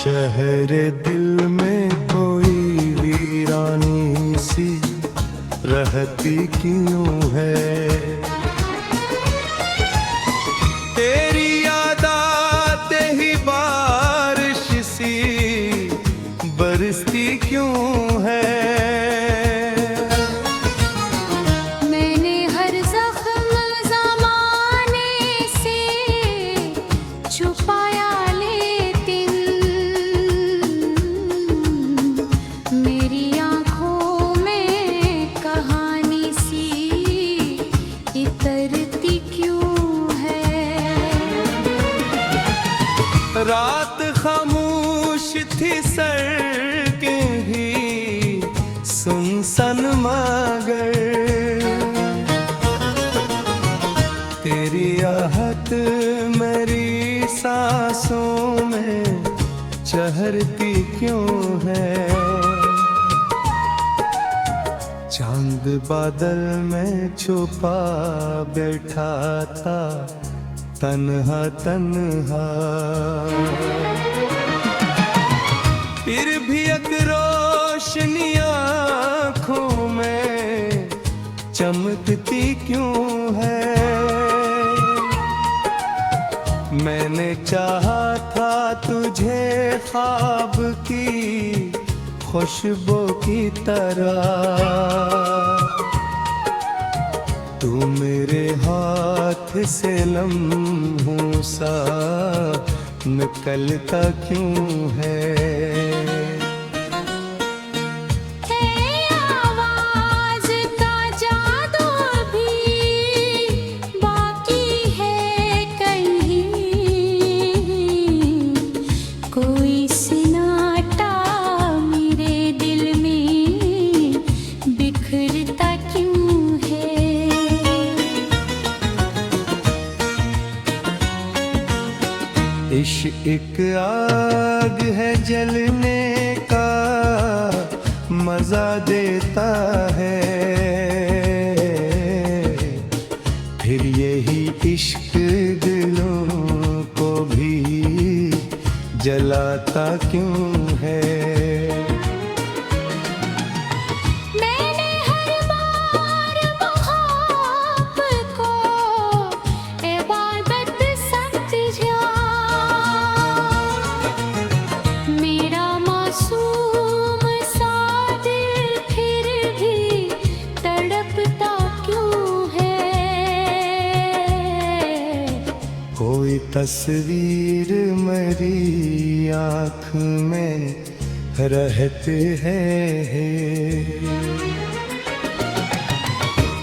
शहर दिल में कोई वीरानी सी रहती क्यों है। तेरी याद आते ही बारिश सी बरसती क्यों है। रात खामोश थी सड़कें भी सुनसान मगर तेरी आहट मेरी सांसों में चहरती क्यों है। चांद बादल में छुपा बैठा था तन्हा तन्हा, फिर भी एक रोशनी आँखों में चमकती क्यों है। मैंने चाहा था तुझे ख्वाब की खुशबू की तरह, तू मेरे हाथ से लम्हों सा निकलता क्यों है। इश्क एक आग है जलने का मजा देता है, फिर यही इश्क दिलों को भी जलाता क्यों है। कोई तस्वीर मेरी आँख में रहते हैं,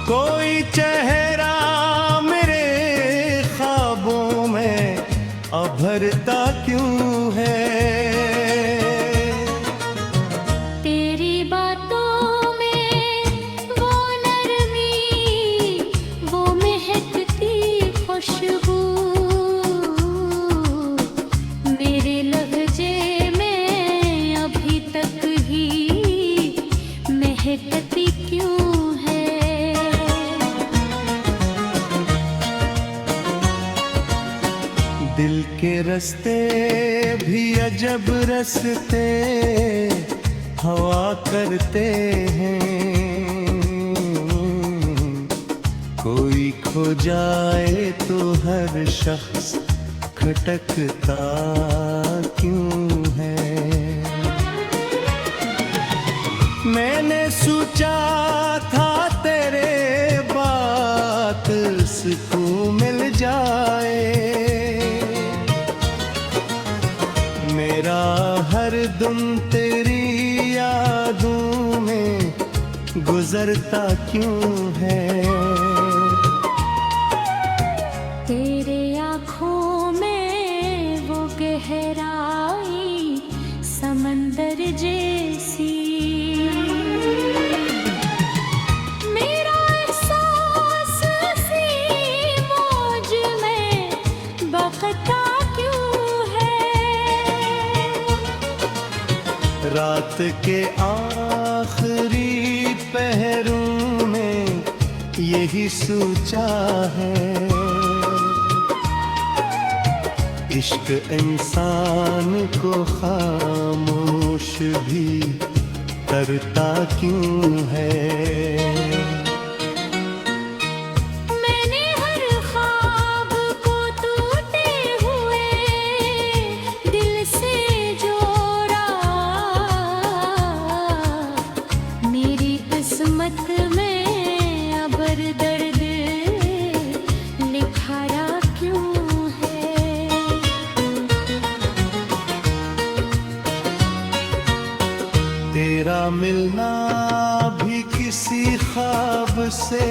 कोई चेहरा मेरे ख्वाबों में अभरता क्यों है। दिल के रास्ते भी अजब रास्ते हवा करते हैं, कोई खो जाए तो हर शख्स खटकता क्यों है। मैंने सोचा था तेरे बात सुकून मिल जाए, मेरा हर दम तेरी यादों में गुजरता क्यों है। तेरे आँखों में वो गहराई समंदर जैसी, मेरा एहसास सी मौज में बहता रात के आखिरी पहरों में यही सोचा है। इश्क इंसान को खामोश भी करता क्यों है। मैंने हर ख्वाब को टूटे हुए दिल से जोड़ा, मेरी किस्मत में अबर दर्द लिखाया क्यों है। तेरा मिलना भी किसी ख्वाब से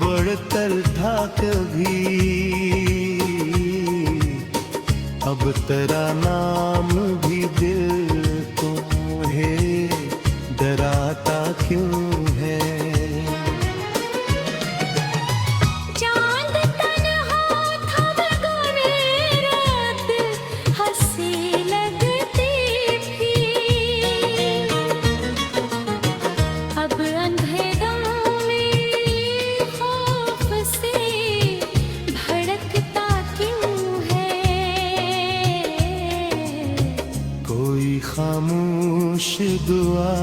बढ़कर था कभी, अब तेरा नाम भी दिल को है डराता क्यों है। चांद तन्हा था मगर रात हंसी लगती थी, अब अंधेरा मेरे खौफ से भड़कता क्यों है। कोई खामोश दुआ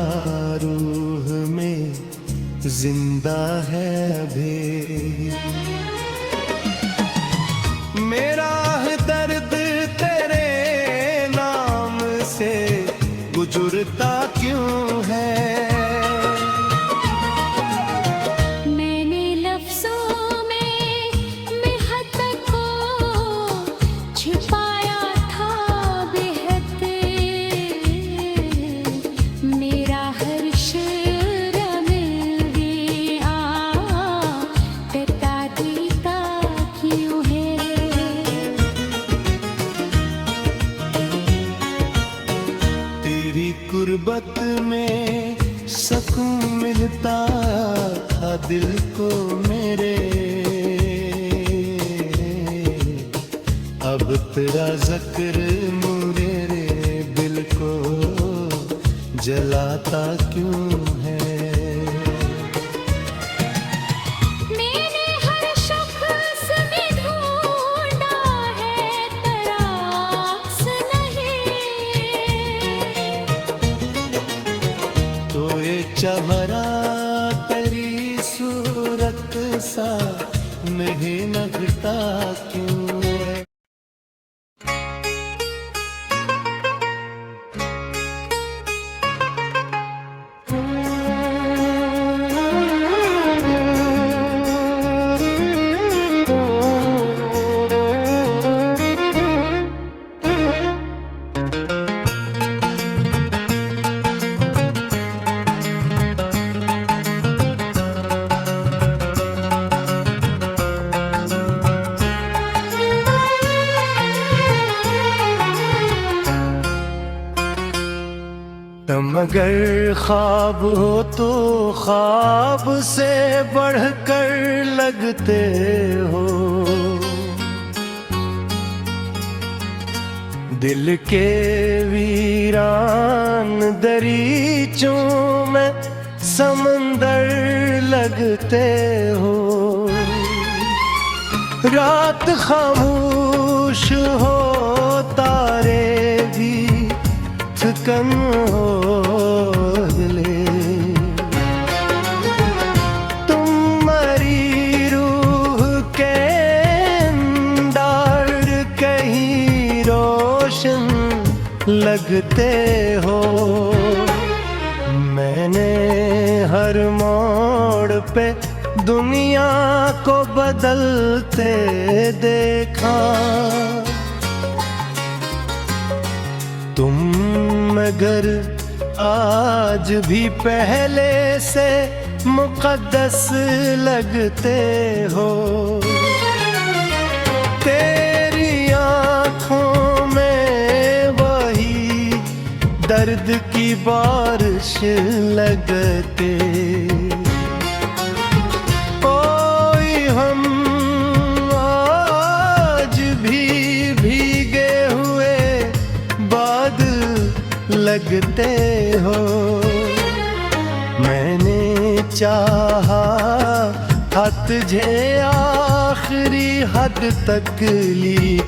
रूह में जिंदा है अभी। मेरा दर्द तेरे नाम से गुजरता क्यों है। मैंने लफ्ज़ों में मिहत्तत को छिपाया था बेहद, मेरा हर शेर मिल गया बता देता क्यों है। तेरी कुर्बत में सकून मिलता था दिल को मेरे, अब तेरा ज़िक्र मेरे दिल को जलाता क्यों है। मैंने हर शख्स में ढूंढा है तरास नहीं, तो ये चेहरा तेरी सूरत सा नहीं लगता क्यों है। तुम अगर ख्वाब हो तो ख्वाब से बढ़कर लगते हो, दिल के वीरान दरीचों में समंदर लगते हो। रात खामोश हो तारे भी थकन हो ले, तुम मरी रूह के अंदर कहीं रोशन लगते हो। मैंने हर मोड़ पे दुनिया को बदलते देखा, तुम मगर आज भी पहले से मुक़द्दस लगते हो। तेरी आँखों में वही दर्द की बारिश लगते, ओए हम आज भी भीगे हुए बादल लगते हो। मैंने चाहा था तुझे आखिरी हद तक ली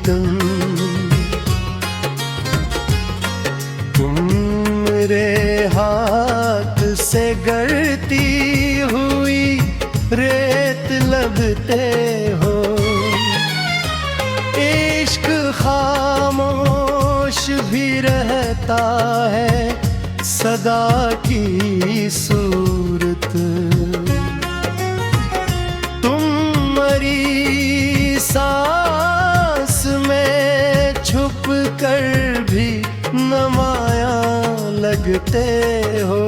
तुम मेरे हाथ से गढ़ती हुई रेत लगते हो। इश्क खामोश भी रहता है सदा की सूरत। तुम मरी सांस में छुप कर भी नमाया लगते हो।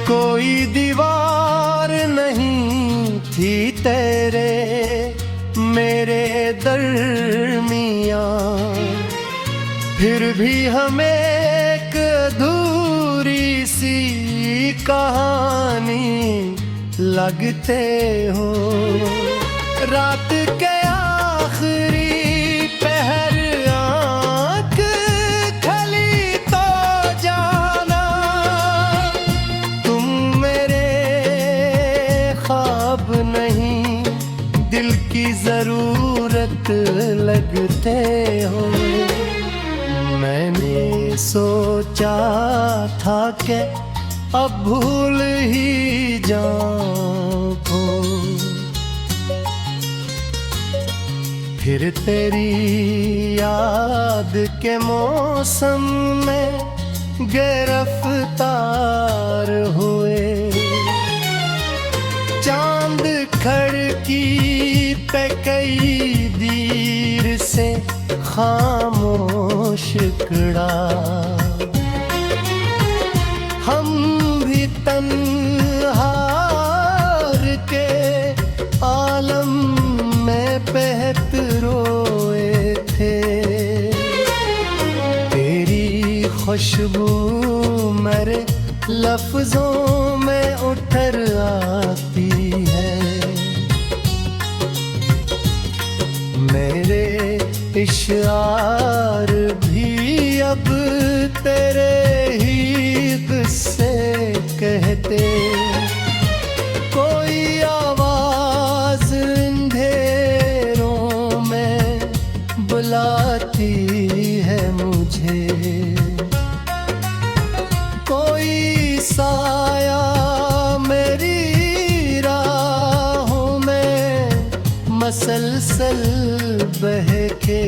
कोई दीवार नहीं थी तेरे मेरे दरमियां, फिर भी हमें एक अधूरी सी कहानी लगते हो। रात के आखिरी पहर आँख खली तो जाना, तुम मेरे ख्वाब नहीं दिल की जरूरत लगते हो। मैंने सोचा था कि अब भूल ही जाऊं, फिर तेरी याद के मौसम में गिरफ्तार हुए। चांद खड़की पे कई दीर से खामोश खड़ा, हम भी तन्हार के आलम में बहत रोए थे। तेरी खुशबू मेरे लफ्जों में उठर आती है। मेरे इशार भी अब तेरे ही किस्से कहते। कोई आवाज अंधेरों में बुलाती है मुझे, कोई साया मेरी राहों में मसलसल बहके।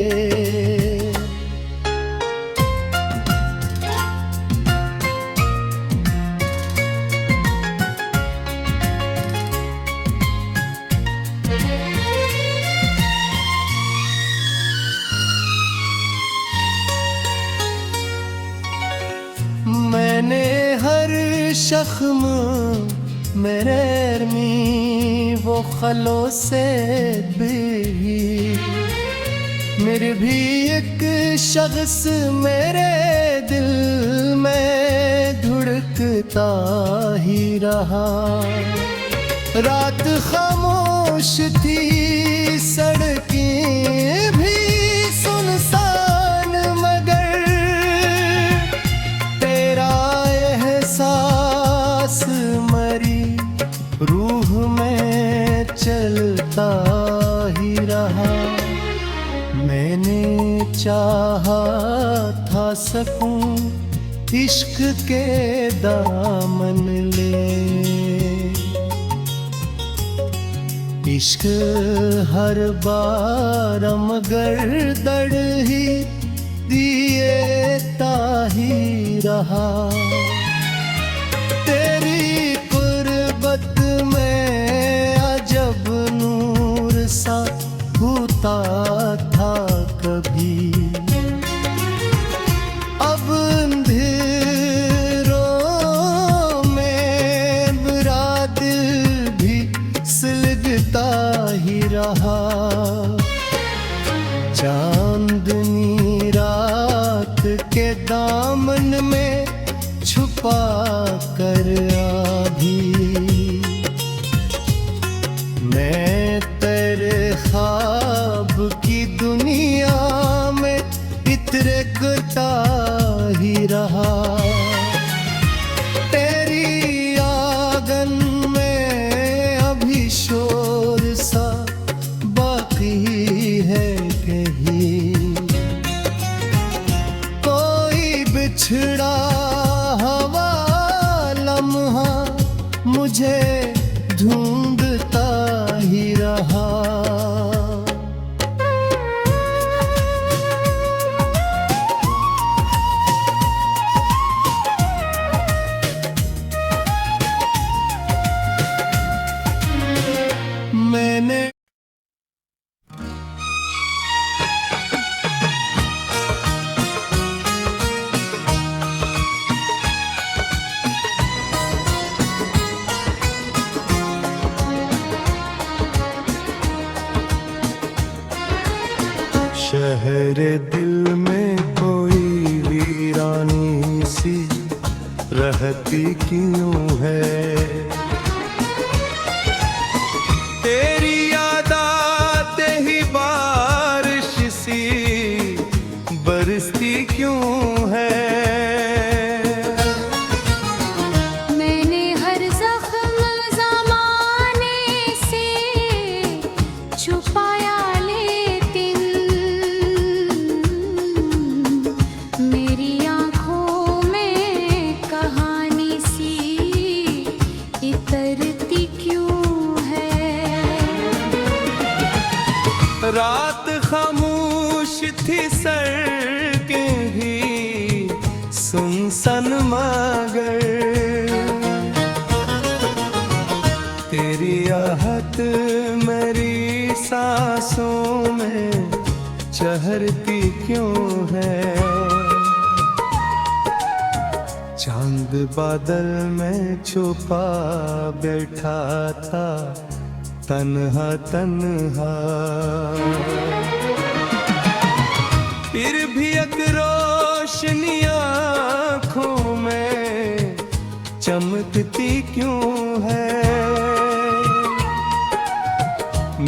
मैंने हर शख्म मेरे मी वो खलो से भी, मेरे भी एक शख्स मेरे दिल में धुड़कता ही रहा। रात खामोश थी सड़कें भी सुनसान, मगर तेरा एहसास मरी रूह में चलता ही रहा। मैंने चाहा था सकूं इश्क के दामन ले, इश्क हर बार मगर दड़ ही दिए ताही रहा। तेरी कुर्बत में अजब नूर सा होता था कभी, अब अंधेरों में बुरा दिल भी सुलगता ही रहा। चांदनी रात के दामन में छुपा कर आधी शहर दिल में कोई वीरानी सी रहती क्यों है। तेरी याद आते ही बारिश सी बरसती क्यों है। मैंने हर जख्म ज़माने से छुपाया, लेकिन मेरी आँखों में कहानी सी इतरती क्यों है। रात खामोश थी, सड़कें ही सुनसान मगर तेरी आहट मेरी सांसों में चहरती क्यों है। चांद बादल में छुपा बैठा था तन्हा तन्हा, फिर भी एक रोशनी आँखों में चमकती क्यों है।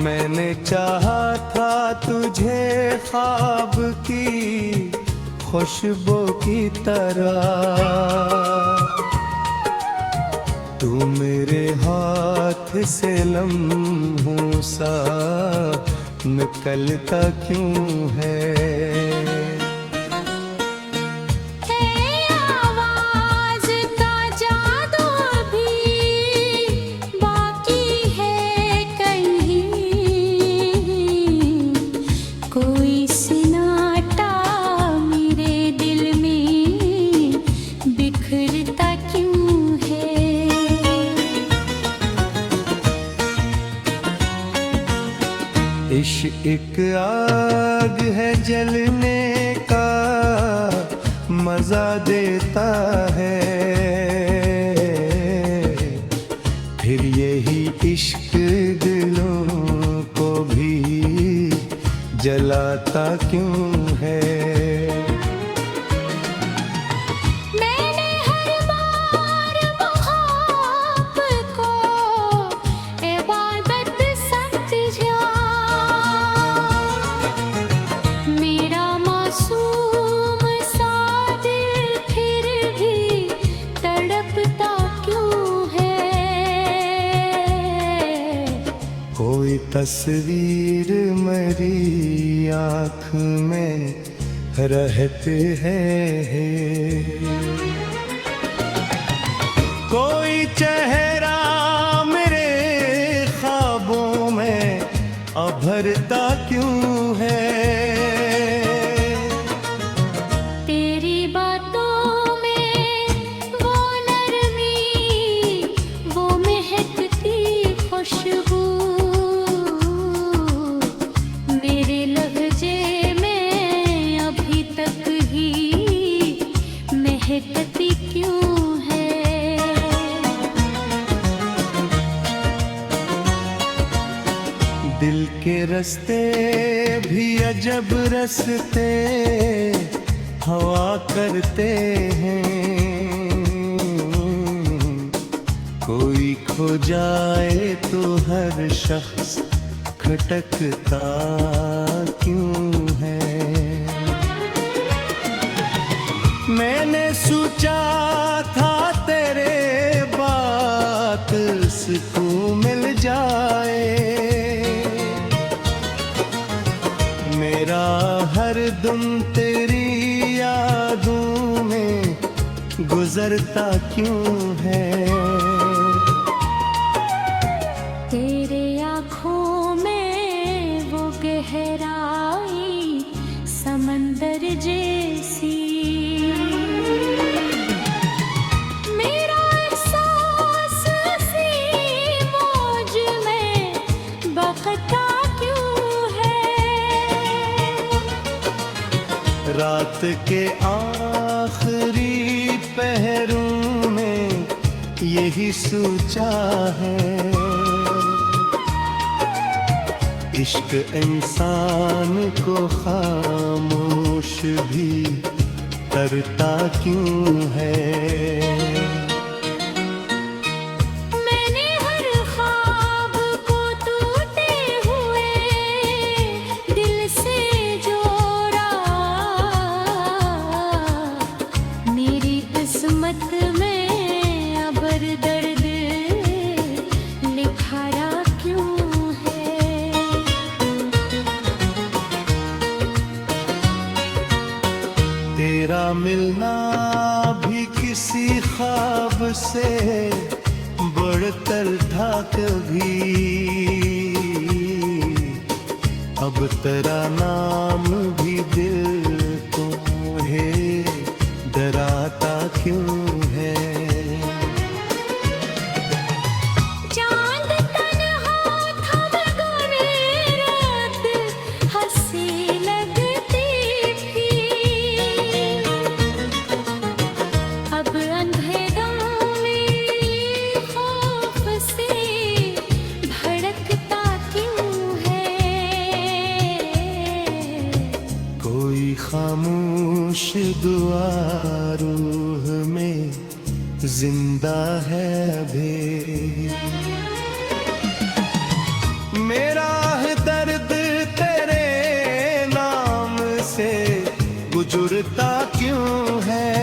मैंने चाहा था तुझे ख्वाब की खुशबू की तरह, तू मेरे हाथ से लम्हों सा निकलता क्यों है। आवाज़ का जादू भी बाकी है कहीं, कोई सन्नाटा मेरे दिल में बिखरता क्यों है। इश्क आग है, जलने का मजा देता है, फिर यही इश्क दिलों को भी जलाता क्यों है। मैंने हर बार मोहब्बत को इबादत समझा, मेरा मासूम सा दिल फिर भी तड़पता क्यों है। कोई तस्वीर मेरी आँख में रहते हैं, कोई चेहरा मेरे ख्वाबों में अभरता क्यों है। तेरी बातों में वो नरमी, वो महकती खुशबू, मेरे लहजे में अभी तक ही महकती क्यों है। दिल के रास्ते भी अजब रास्ते हवा करते हैं, कोई खो जाए तो हर शख्स खटकता क्यों है। मैंने सोचा था तेरे बात सुकून मिल जाए, मेरा हर दम तेरी यादों में गुजरता क्यों है। तेरे आँखों में वो गहराई समंदर जैसी, मेरा एहसास सी मौज में बहता क्यों है। रात के आखिरी पहरों में यही सोचा है, इश्क इंसान को खामोश भी करता क्यों है। मैंने हर ख्वाब को टूटे हुए दिल से जोड़ा, मेरी किस्मत में अबर दर्द लिखाया क्यों है। तेरा मिलना भी किसी ख्वाब से बढ़कर था कभी, अब तेरा नाम भी दिल को है डराता क्यों है। चांद तन्हा था मगर रात हंसी लगती थी, अब अंधेरों में खौफ से भड़कता क्यों है। कोई खामोश दुआ रूह में जिंदा है अभी। मेरा है दर्द तेरे नाम से गुजरता क्यों है।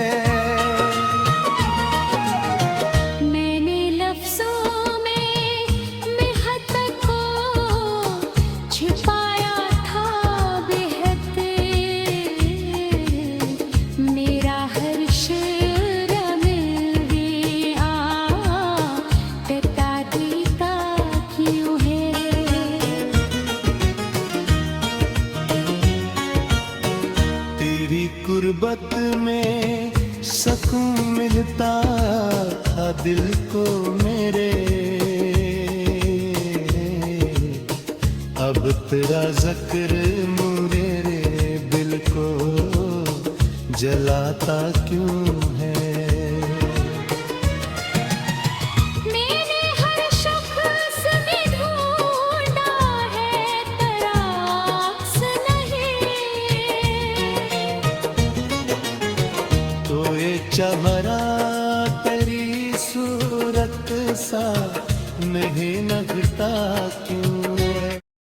मैंने लफ्जों में महत्व को छिपाया था बेहद, मेरा हर शेर मिल गया बता देता क्यों है। तेरी कुर्बत में सकून मिलता था दिल को मेरे, अब तेरा जिक्र मेरे दिल को जलाता क्यों है। मैंने हर शख्स में ढूंढा है तरास नहीं, तो ये चमन